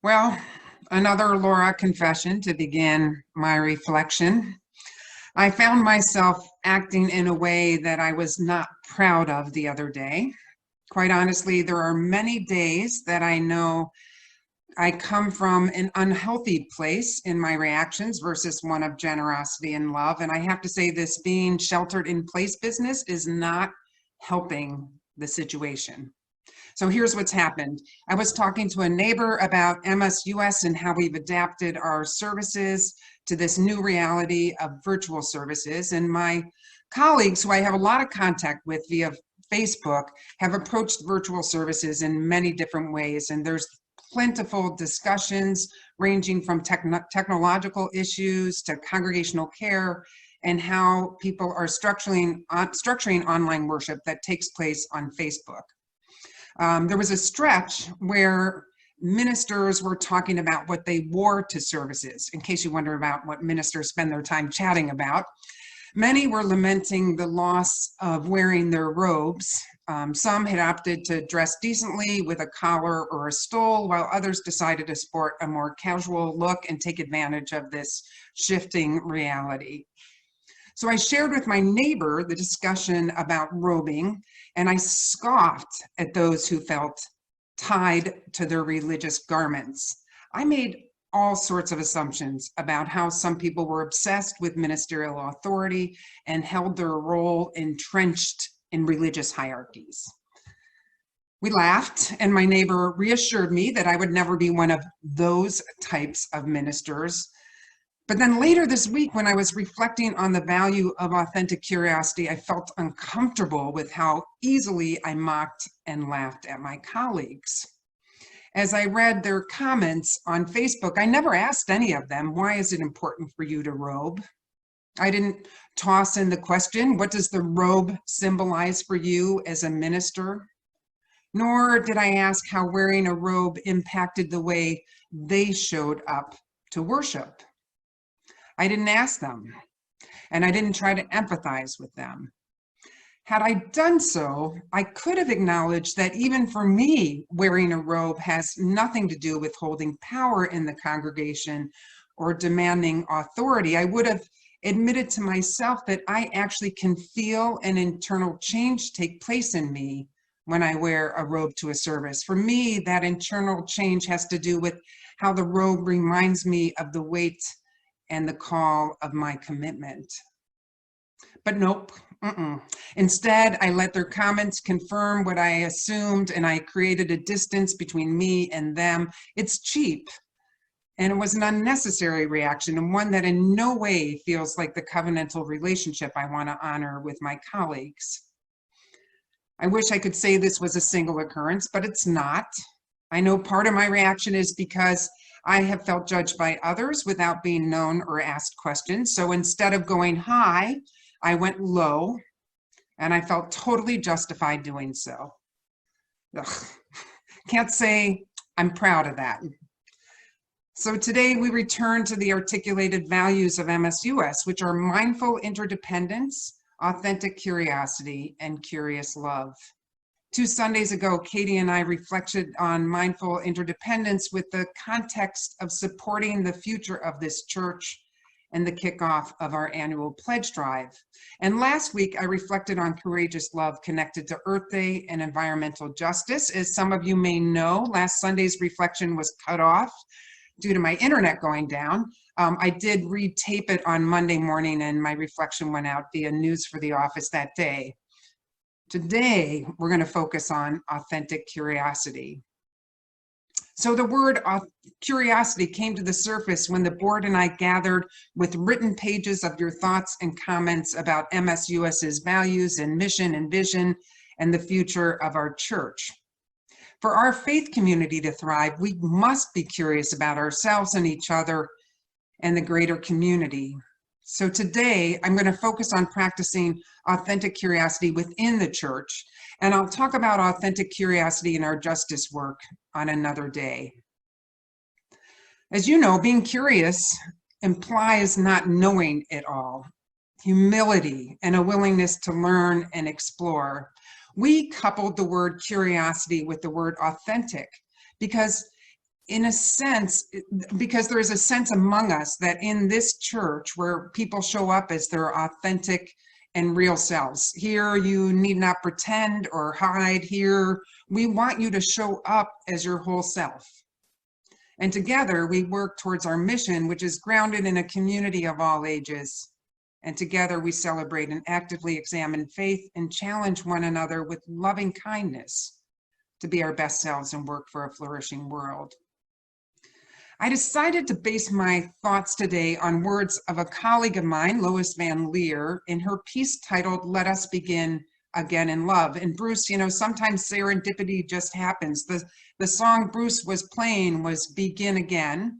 Well, another Laura confession to begin my reflection. I found myself acting in a way that I was not proud of the other day. Quite honestly, there are many days that I know I come from an unhealthy place in my reactions versus one of generosity and love. And I have to say, this being sheltered in place business is not helping the situation. So here's what's happened. I was talking to a neighbor about MSUS and how we've adapted our services to this new reality of virtual services. And my colleagues, who I have a lot of contact with via Facebook, have approached virtual services in many different ways. And there's plentiful discussions ranging from technological issues to congregational care and how people are structuring online worship that takes place on Facebook. There was a stretch where ministers were talking about what they wore to services, in case you wonder about what ministers spend their time chatting about. Many were lamenting the loss of wearing their robes. Some had opted to dress decently with a collar or a stole, while others decided to sport a more casual look and take advantage of this shifting reality. So I shared with my neighbor the discussion about robing, and I scoffed at those who felt tied to their religious garments. I made all sorts of assumptions about how some people were obsessed with ministerial authority and held their role entrenched in religious hierarchies. We laughed, and my neighbor reassured me that I would never be one of those types of ministers. But then later this week, when I was reflecting on the value of authentic curiosity, I felt uncomfortable with how easily I mocked and laughed at my colleagues. As I read their comments on Facebook, I never asked any of them, why is it important for you to robe? I didn't toss in the question, what does the robe symbolize for you as a minister? Nor did I ask how wearing a robe impacted the way they showed up to worship. I didn't ask them, and I didn't try to empathize with them. Had I done so, I could have acknowledged that even for me, wearing a robe has nothing to do with holding power in the congregation or demanding authority. I would have admitted to myself that I actually can feel an internal change take place in me when I wear a robe to a service. For me, that internal change has to do with how the robe reminds me of the weight and the call of my commitment. But nope. Instead, I let their comments confirm what I assumed, and I created a distance between me and them. It's cheap, and it was an unnecessary reaction, and one that in no way feels like the covenantal relationship I want to honor with my colleagues. I wish I could say this was a single occurrence, but it's not. I know part of my reaction is because I have felt judged by others without being known or asked questions. So instead of going high, I went low, and I felt totally justified doing so. Ugh. Can't say I'm proud of that. So today we return to the articulated values of MSUS, which are mindful interdependence, authentic curiosity, and curious love. 2 Sundays ago, Katie and I reflected on mindful interdependence with the context of supporting the future of this church and the kickoff of our annual pledge drive. And last week, I reflected on courageous love connected to Earth Day and environmental justice. As some of you may know, last Sunday's reflection was cut off due to my internet going down. I did retape it on Monday morning, and my reflection went out via News for the Office that day. Today, we're going to focus on authentic curiosity. So the word curiosity came to the surface when the board and I gathered with written pages of your thoughts and comments about MSUS's values and mission and vision and the future of our church. For our faith community to thrive, we must be curious about ourselves and each other and the greater community. So today, I'm going to focus on practicing authentic curiosity within the church, and I'll talk about authentic curiosity in our justice work on another day. As you know, being curious implies not knowing it all, humility, and a willingness to learn and explore. We coupled the word curiosity with the word authentic because in a sense, because there is a sense among us that in this church where people show up as their authentic and real selves, here you need not pretend or hide. Here we want you to show up as your whole self. And together we work towards our mission, which is grounded in a community of all ages. And together we celebrate and actively examine faith and challenge one another with loving kindness to be our best selves and work for a flourishing world. I decided to base my thoughts today on words of a colleague of mine, Lois van Leer, in her piece titled, "Let Us Begin Again in Love." And Bruce, you know, sometimes serendipity just happens. The song Bruce was playing was "Begin Again."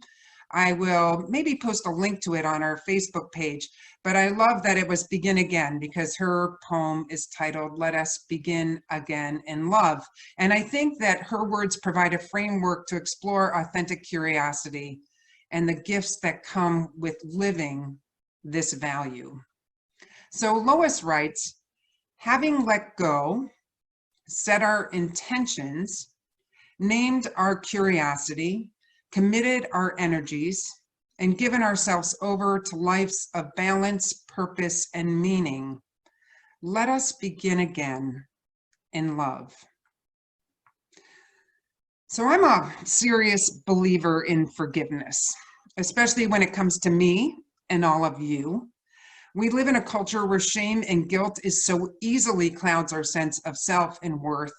I will maybe post a link to it on our Facebook page, but I love that it was "Begin Again" because her poem is titled "Let Us Begin Again in Love." And I think that her words provide a framework to explore authentic curiosity and the gifts that come with living this value. So Lois writes, "Having let go, set our intentions, named our curiosity, committed our energies, and given ourselves over to lives of balance, purpose, and meaning, let us begin again in love." So I'm a serious believer in forgiveness, especially when it comes to me and all of you. We live in a culture where shame and guilt is so easily clouds our sense of self and worth.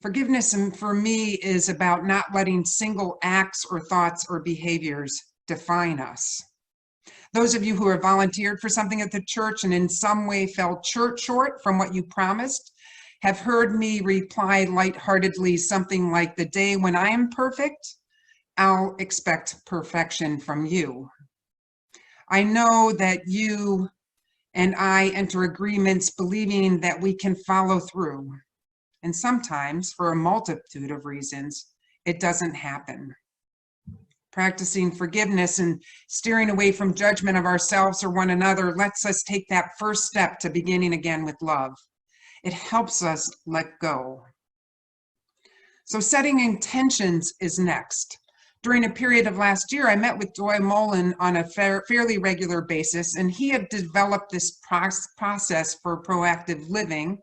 Forgiveness, and for me, is about not letting single acts or thoughts or behaviors define us. Those of you who have volunteered for something at the church and in some way fell short from what you promised have heard me reply lightheartedly something like, "The day when I am perfect, I'll expect perfection from you." I know that you and I enter agreements believing that we can follow through. And sometimes, for a multitude of reasons, it doesn't happen. Practicing forgiveness and steering away from judgment of ourselves or one another lets us take that first step to beginning again with love. It helps us let go. So setting intentions is next. During a period of last year, I met with Joy Mullen on a fairly regular basis, and he had developed this process for proactive living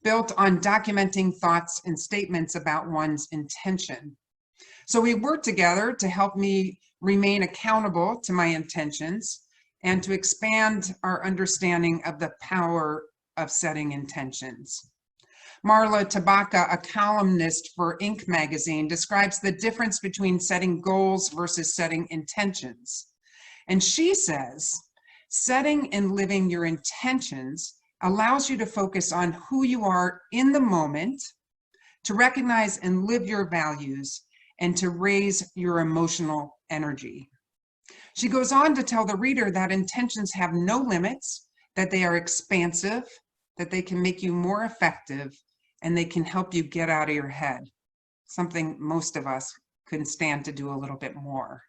built on documenting thoughts and statements about one's intention. So we worked together to help me remain accountable to my intentions and to expand our understanding of the power of setting intentions. Marla Tabaka, a columnist for Inc. magazine, describes the difference between setting goals versus setting intentions. And she says, setting and living your intentions allows you to focus on who you are in the moment, to recognize and live your values, and to raise your emotional energy. She goes on to tell the reader that intentions have no limits, that they are expansive, that they can make you more effective, and they can help you get out of your head, something most of us couldn't stand to do a little bit more.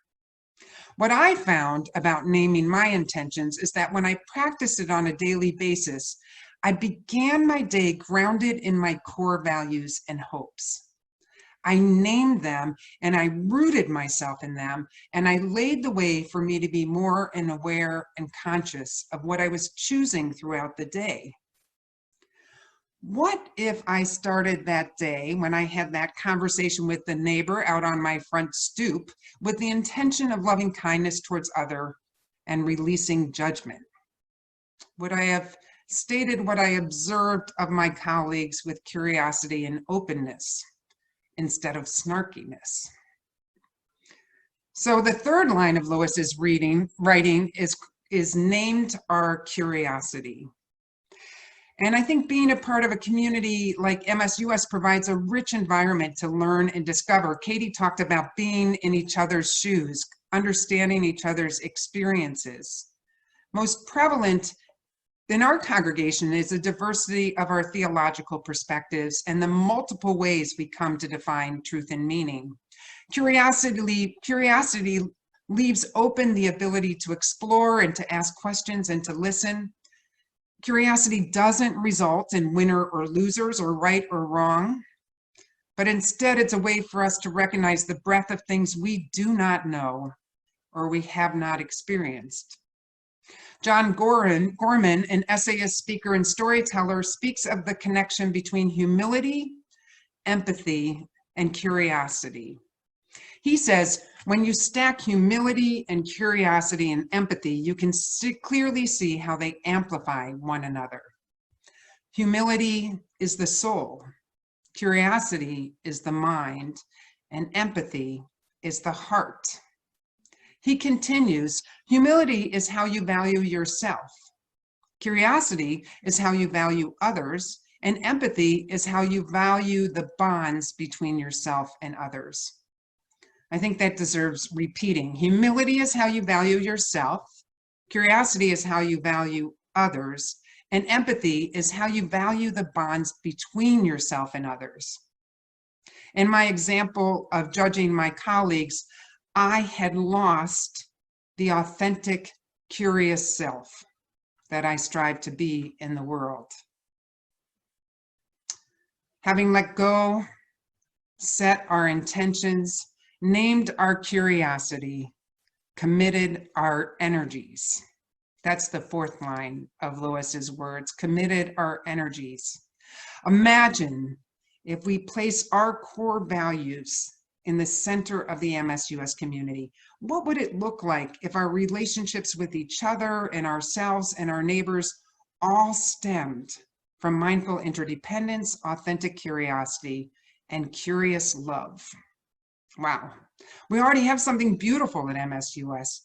What I found about naming my intentions is that when I practiced it on a daily basis, I began my day grounded in my core values and hopes. I named them and I rooted myself in them, and I laid the way for me to be more and aware and conscious of what I was choosing throughout the day. What if I started that day when I had that conversation with the neighbor out on my front stoop with the intention of loving kindness towards others and releasing judgment? Would I have stated what I observed of my colleagues with curiosity and openness instead of snarkiness? So the third line of Lois's writing is named our curiosity. And I think being a part of a community like MSUS provides a rich environment to learn and discover. Katie talked about being in each other's shoes, understanding each other's experiences. Most prevalent in our congregation is the diversity of our theological perspectives and the multiple ways we come to define truth and meaning. Curiosity leaves open the ability to explore and to ask questions and to listen. Curiosity doesn't result in winner or losers or right or wrong. but instead it's a way for us to recognize the breadth of things we do not know or we have not experienced. John Gorman, an essayist, speaker, and storyteller, speaks of the connection between humility, empathy, and curiosity. He says, when you stack humility and curiosity and empathy, you can clearly see how they amplify one another. Humility is the soul, curiosity is the mind, and empathy is the heart. He continues, humility is how you value yourself. Curiosity is how you value others, and empathy is how you value the bonds between yourself and others. I think that deserves repeating. Humility is how you value yourself. Curiosity is how you value others. And empathy is how you value the bonds between yourself and others. In my example of judging my colleagues, I had lost the authentic, curious self that I strive to be in the world. Having let go, set our intentions, named our curiosity, committed our energies. That's the fourth line of Lois's words, committed our energies. Imagine if we place our core values in the center of the MSUS community. What would it look like if our relationships with each other and ourselves and our neighbors all stemmed from mindful interdependence, authentic curiosity, and curious love? Wow, we already have something beautiful at MSUS,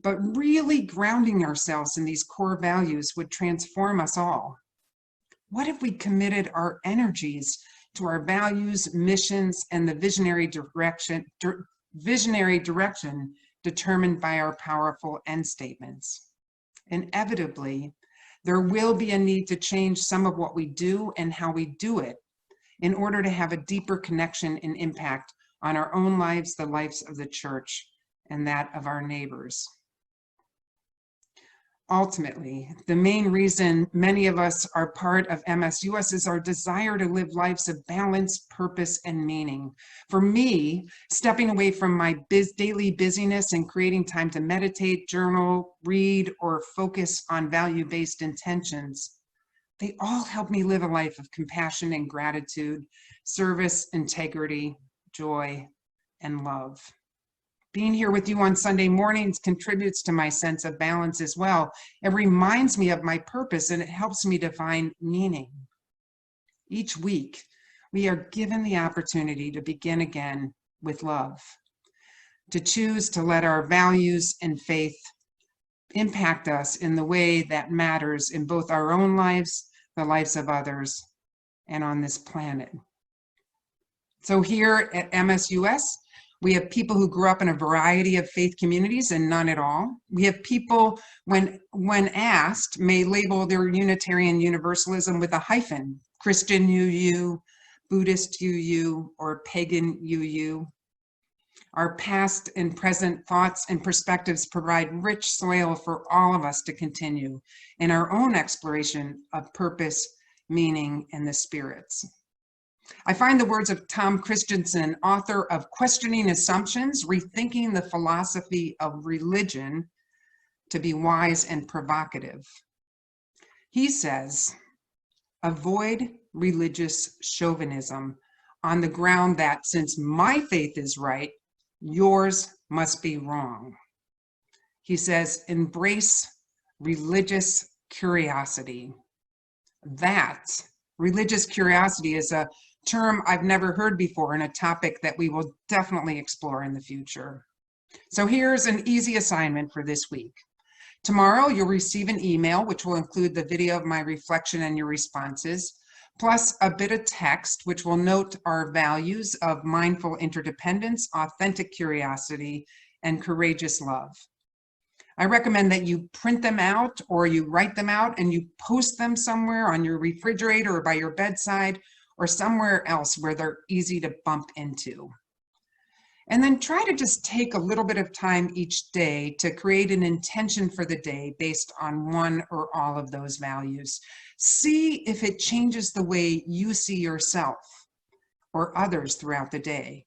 but really grounding ourselves in these core values would transform us all. What if we committed our energies to our values, missions, and the visionary direction determined by our powerful end statements? Inevitably, there will be a need to change some of what we do and how we do it in order to have a deeper connection and impact on our own lives, the lives of the church, and that of our neighbors. Ultimately, the main reason many of us are part of MSUS is our desire to live lives of balance, purpose, and meaning. For me, stepping away from my daily busyness and creating time to meditate, journal, read, or focus on value-based intentions, they all help me live a life of compassion and gratitude, service, integrity, joy, and love. Being here with you on Sunday mornings contributes to my sense of balance as well. It reminds me of my purpose and it helps me define meaning. Each week, we are given the opportunity to begin again with love, to choose to let our values and faith impact us in the way that matters in both our own lives, the lives of others, and on this planet. So here at MSUS, we have people who grew up in a variety of faith communities and none at all. We have people, when asked, may label their Unitarian Universalism with a hyphen, Christian UU, Buddhist UU, or pagan UU. Our past and present thoughts and perspectives provide rich soil for all of us to continue in our own exploration of purpose, meaning, and the spirits. I find the words of Tom Christensen, author of Questioning Assumptions, Rethinking the Philosophy of Religion, to be wise and provocative. He says, avoid religious chauvinism on the ground that since my faith is right, yours must be wrong. He says, embrace religious curiosity. That religious curiosity is a term I've never heard before and a topic that we will definitely explore in the future. So here's an easy assignment for this week. Tomorrow, you'll receive an email which will include the video of my reflection and your responses, plus a bit of text which will note our values of mindful interdependence, authentic curiosity, and courageous love. I recommend that you print them out or you write them out and you post them somewhere on your refrigerator or by your bedside or somewhere else where they're easy to bump into. And then try to just take a little bit of time each day to create an intention for the day based on one or all of those values. See if it changes the way you see yourself or others throughout the day.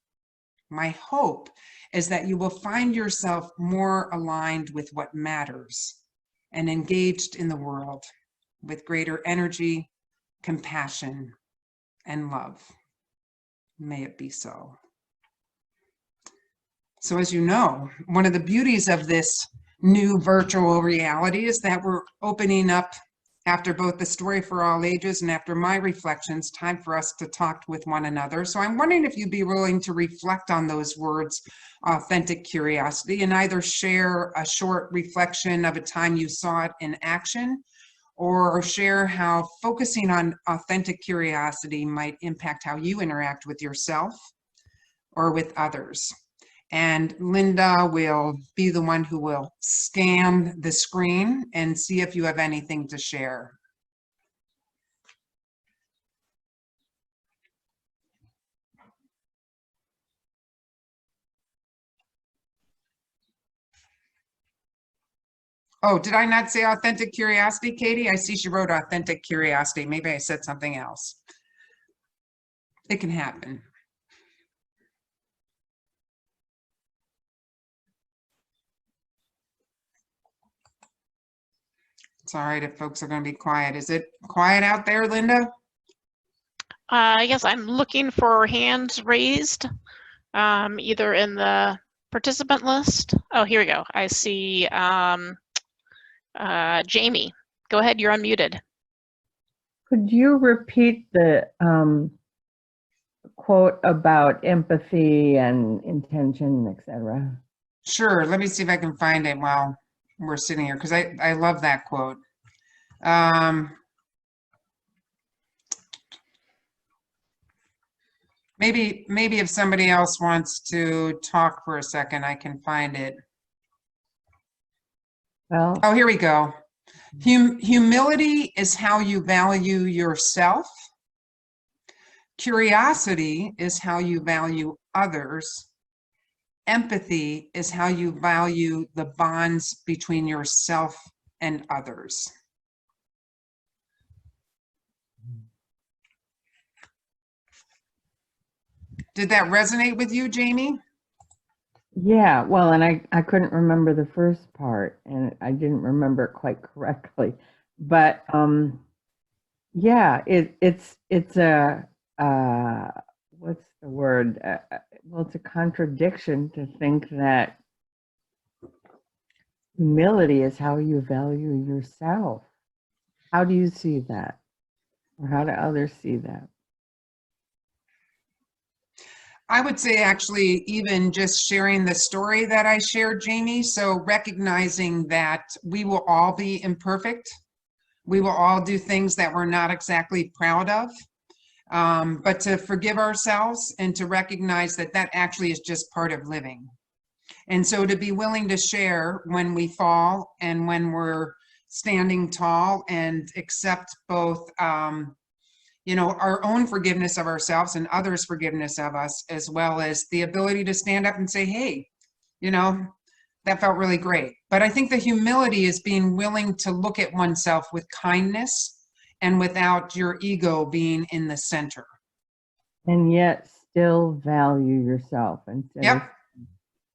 My hope is that you will find yourself more aligned with what matters and engaged in the world with greater energy, compassion, and love. May it be so. So as you know, one of the beauties of this new virtual reality is that we're opening up, after both the story for all ages and after my reflections, time for us to talk with one another. So I'm wondering if you'd be willing to reflect on those words, authentic curiosity, and either share a short reflection of a time you saw it in action, or share how focusing on authentic curiosity might impact how you interact with yourself or with others. And Linda will be the one who will scan the screen and see if you have anything to share. Oh, did I not say authentic curiosity, Katie? I see she wrote authentic curiosity. Maybe I said something else. It can happen. It's all right if folks are going to be quiet. Is it quiet out there, Linda? Yes, I'm looking for hands raised, either in the participant list. Oh, here we go. I see Jamie. Go ahead, you're unmuted. Could you repeat the quote about empathy and intention, etc.? Sure. Let me see if I can find it while we're sitting here, because I love that quote. Maybe if somebody else wants to talk for a second, I can find it. Well, oh, here we go. Humility is how you value yourself. Curiosity is how you value others. Empathy is how you value the bonds between yourself and others. Did that resonate with you, Jamie? yeah, well, and I couldn't remember the first part, and I didn't remember it quite correctly, but yeah, it's a what's the word? Well, it's a contradiction to think that humility is how you value yourself. How do you see that? Or how do others see that? I would say actually even just sharing the story that I shared, Jamie. So recognizing that we will all be imperfect. We will all do things that we're not exactly proud of. But to forgive ourselves and to recognize that that actually is just part of living. And so to be willing to share when we fall and when we're standing tall and accept both, our own forgiveness of ourselves and others' forgiveness of us, as well as the ability to stand up and say, hey, that felt really great. But I think the humility is being willing to look at oneself with kindness and without your ego being in the center. And yet still value yourself instead of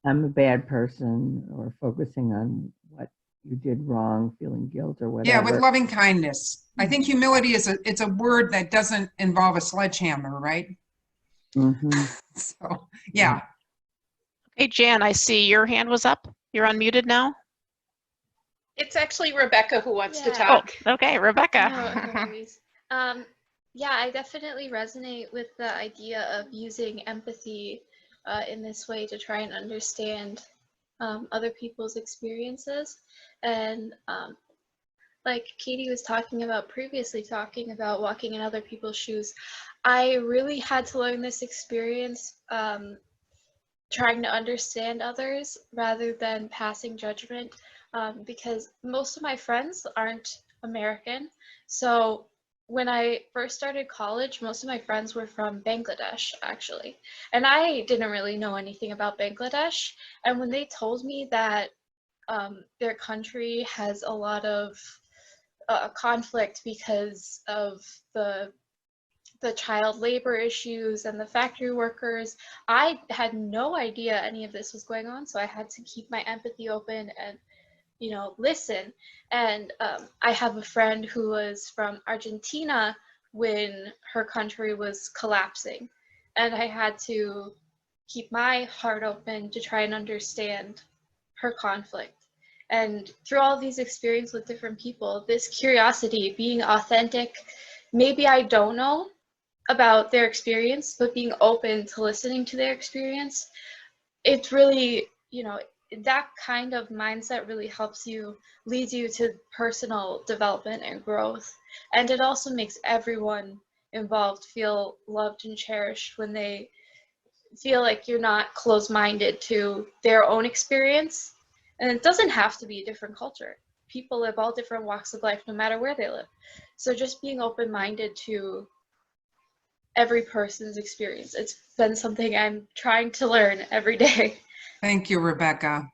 I'm a bad person, or focusing on what you did wrong, feeling guilt or whatever. Yeah, with loving kindness. I think humility is it's a word that doesn't involve a sledgehammer, right? Mm-hmm. So, yeah. Hey, Jan, I see your hand was up. You're unmuted now. It's actually Rebecca who wants to talk. Oh, okay, Rebecca. No worries. Yeah, I definitely resonate with the idea of using empathy in this way to try and understand other people's experiences. And like Katie was talking about previously, talking about walking in other people's shoes, I really had to learn this experience trying to understand others rather than passing judgment, because most of my friends aren't American. So when I first started college, most of my friends were from Bangladesh, actually. And I didn't really know anything about Bangladesh. And when they told me that their country has a lot of conflict because of the the child labor issues and the factory workers. I had no idea any of this was going on, so I had to keep my empathy open and, listen. And I have a friend who was from Argentina when her country was collapsing, and I had to keep my heart open to try and understand her conflict. And through all these experiences with different people, this curiosity, being authentic, maybe I don't know about their experience, but being open to listening to their experience, it's really, that kind of mindset really helps you, leads you to personal development and growth. And it also makes everyone involved feel loved and cherished when they feel like you're not closed-minded to their own experience. And it doesn't have to be a different culture. People live all different walks of life, no matter where they live. So just being open-minded to every person's experience. It's been something I'm trying to learn every day. Thank you, Rebecca.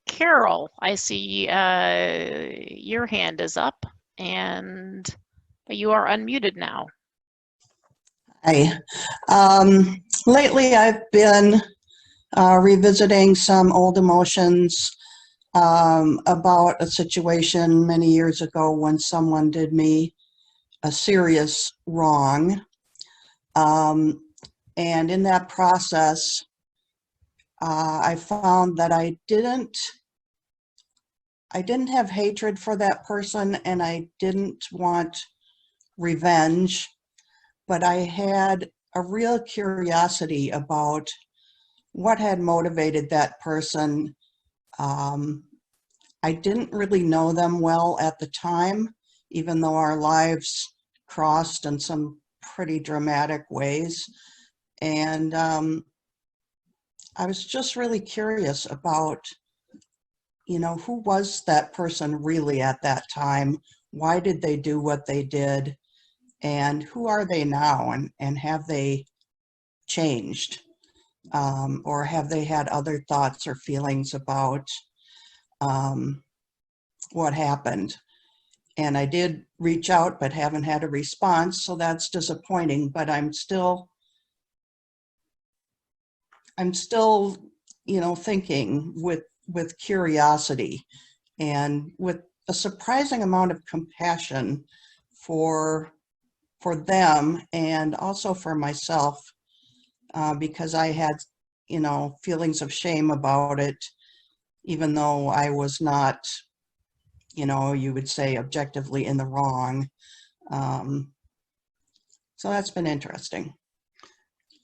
Carol, I see your hand is up and you are unmuted now. Hi. Lately, I've been revisiting some old emotions about a situation many years ago when someone did me a serious wrong. And in that process, I found that I didn't have hatred for that person, and I didn't want revenge, but I had a real curiosity about what had motivated that person. I didn't really know them well at the time, even though our lives crossed in some pretty dramatic ways. And I was just really curious about, who was that person really at that time? Why did they do what they did? And who are they now? And have they changed? Or have they had other thoughts or feelings about what happened? And I did reach out, but haven't had a response, so that's disappointing. But I'm still, thinking with curiosity and with a surprising amount of compassion for them and also for myself, because I had, feelings of shame about it, even though I was not, you would say objectively in the wrong. So that's been interesting.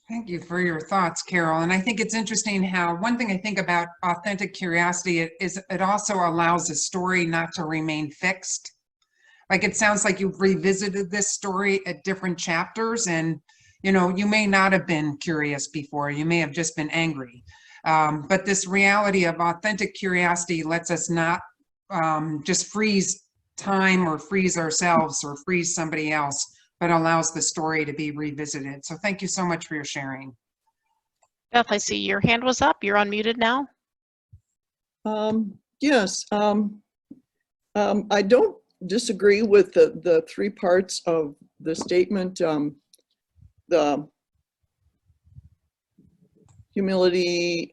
Thank you for your thoughts, Carol. And I think it's interesting how one thing I think about authentic curiosity is it also allows a story not to remain fixed. Like it sounds like you've revisited this story at different chapters, and you may not have been curious before. You may have just been angry. But this reality of authentic curiosity lets us not just freeze time or freeze ourselves or freeze somebody else, but allows the story to be revisited. So thank you so much for your sharing. Beth, I see your hand was up. You're unmuted now. Yes. I don't disagree with the three parts of the statement. The humility,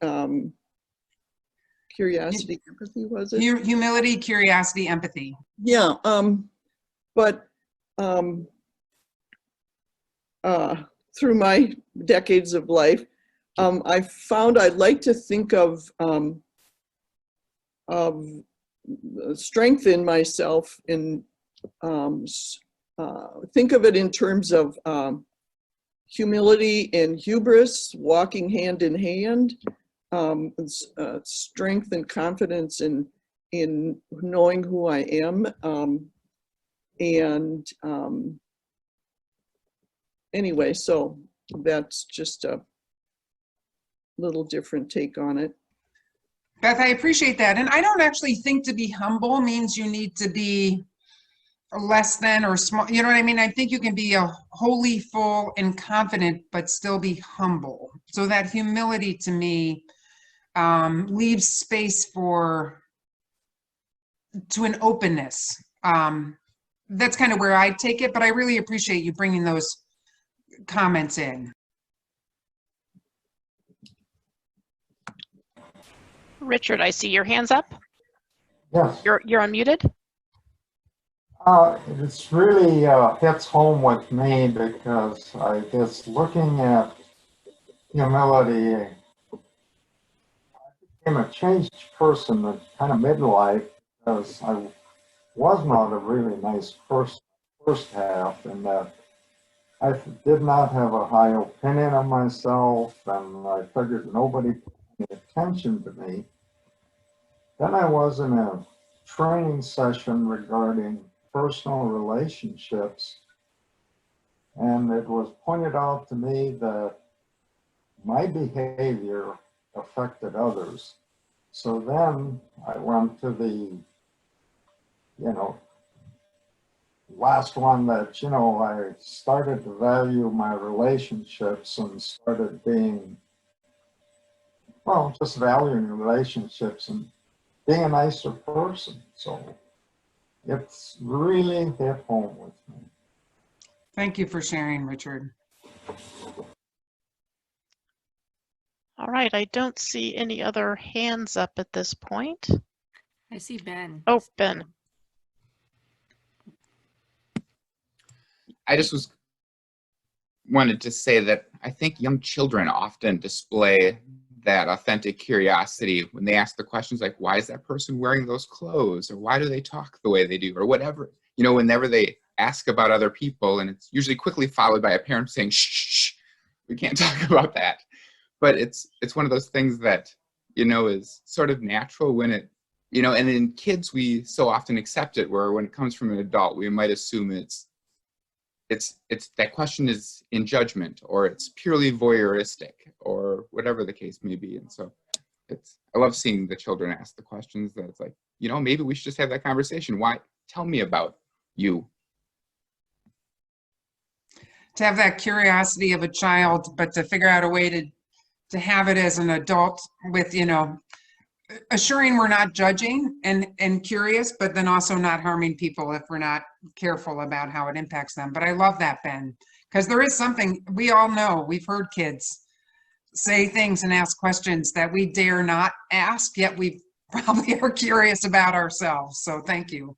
curiosity, empathy, was it? Humility, curiosity, empathy. Yeah, but through my decades of life, I found I'd like to think of strength in myself and think of it in terms of humility and hubris walking hand in hand, strength and confidence in knowing who I am, and anyway, so that's just a little different take on it. Beth, I appreciate that. And I don't actually think to be humble means you need to be less than or small. You know what I mean? I think you can be a wholly full and confident, but still be humble. So that humility to me leaves space to an openness. that's kind of where I take it, but I really appreciate you bringing those comments in. Richard, I see your hands up. Yes, You're unmuted. it's really hits home with me because I guess looking at humility, I became a changed person at kind of midlife because I was not a really nice person first half, and that I did not have a high opinion of myself, and I figured nobody paid any attention to me. Then I was in a training session regarding personal relationships, and it was pointed out to me that my behavior affected others. So then I went to the, last one that, I started to value my relationships and started being, just valuing relationships and being a nicer person. So it's really hit home with me. Thank you for sharing, Richard. All right, I don't see any other hands up at this point. I see Ben. Oh, Ben. I just wanted to say that I think young children often display that authentic curiosity when they ask the questions like, why is that person wearing those clothes? Or why do they talk the way they do? Or whatever, whenever they ask about other people, and it's usually quickly followed by a parent saying, shh, we can't talk about that. But it's one of those things that, is sort of natural when it, and in kids, we so often accept it, where when it comes from an adult, we might assume it's that question is in judgment, or it's purely voyeuristic, or whatever the case may be. And so I love seeing the children ask the questions that it's like, maybe we should just have that conversation. Why? Tell me about you. To have that curiosity of a child, but to figure out a way to have it as an adult with, assuring we're not judging and curious, but then also not harming people if we're not careful about how it impacts them. But I love that, Ben, because there is something we all know. We've heard kids say things and ask questions that we dare not ask, yet we probably are curious about ourselves. So thank you.